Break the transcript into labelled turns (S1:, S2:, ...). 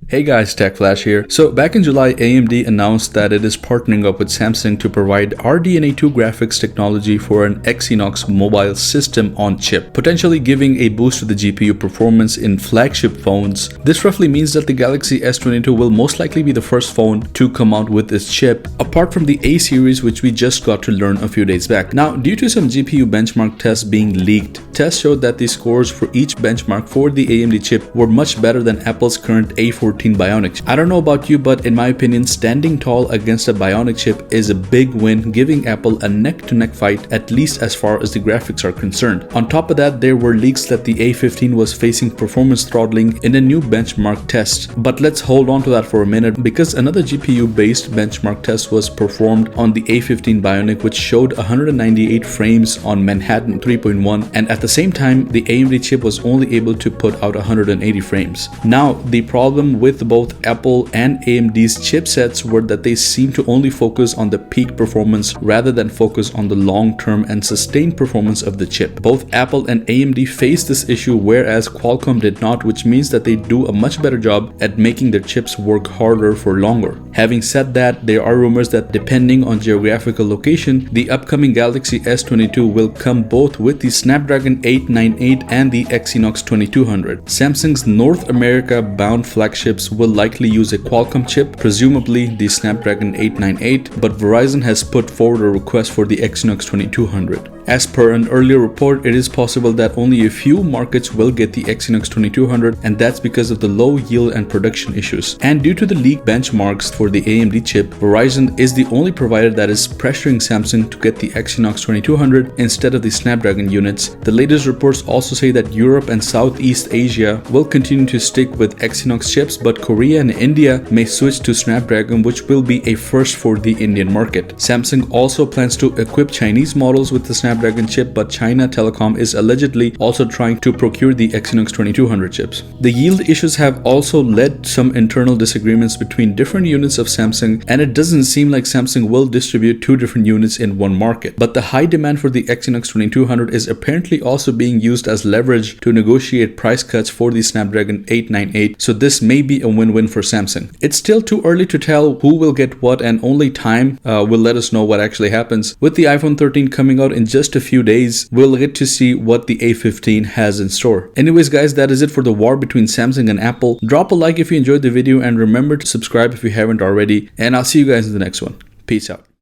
S1: Hey guys, Tech Flash here. So back in July, AMD announced that it is partnering up with Samsung to provide RDNA2 graphics technology for an Exynos mobile system on chip, potentially giving a boost to the GPU performance in flagship phones. This roughly means that the Galaxy S22 will most likely be the first phone to come out with this chip, apart from the A series which we just got to learn a few days back. Now, due to some GPU benchmark tests being leaked, tests showed that the scores for each benchmark for the AMD chip were much better than Apple's current A14 Bionic. I don't know about you, but in my opinion, standing tall against a Bionic chip is a big win, giving Apple a neck-to-neck fight, at least as far as the graphics are concerned. On top of that, there were leaks that the A15 was facing performance throttling in a new benchmark test. But let's hold on to that for a minute, because another GPU-based benchmark test was performed on the A15 Bionic, which showed 198 frames on Manhattan 3.1, and at the same time, the AMD chip was only able to put out 180 frames. Now, the problem with both Apple and AMD's chipsets were that they seem to only focus on the peak performance rather than focus on the long-term and sustained performance of the chip. Both Apple and AMD faced this issue, whereas Qualcomm did not, which means that they do a much better job at making their chips work harder for longer. Having said that, there are rumors that depending on geographical location, the upcoming Galaxy S22 will come both with the Snapdragon 898 and the Exynos 2200. Samsung's North America bound flagships will likely use a Qualcomm chip, presumably the Snapdragon 898, but Verizon has put forward a request for the Exynos 2200. As per an earlier report, it is possible that only a few markets will get the Exynos 2200, and that's because of the low yield and production issues. And due to the leaked benchmarks for the AMD chip, Verizon is the only provider that is pressuring Samsung to get the Exynos 2200 instead of the Snapdragon units. The latest reports also say that Europe and Southeast Asia will continue to stick with Exynos chips, but Korea and India may switch to Snapdragon, which will be a first for the Indian market. Samsung also plans to equip Chinese models with the Snapdragon chip, but China Telecom is allegedly also trying to procure the Exynos 2200 chips. The yield issues have also led to some internal disagreements between different units of Samsung, and it doesn't seem like Samsung will distribute two different units in one market. But the high demand for the Exynos 2200 is apparently also being used as leverage to negotiate price cuts for the Snapdragon 898, so this may be a win-win for Samsung. It's still too early to tell who will get what, and only time will let us know what actually happens. With the iPhone 13 coming out in just a few days, we'll get to see what the A15 has in store. Anyways guys, that is it for the war between Samsung and Apple. Drop a like if you enjoyed the video, and remember to subscribe if you haven't already, and I'll see you guys in the next one. Peace out.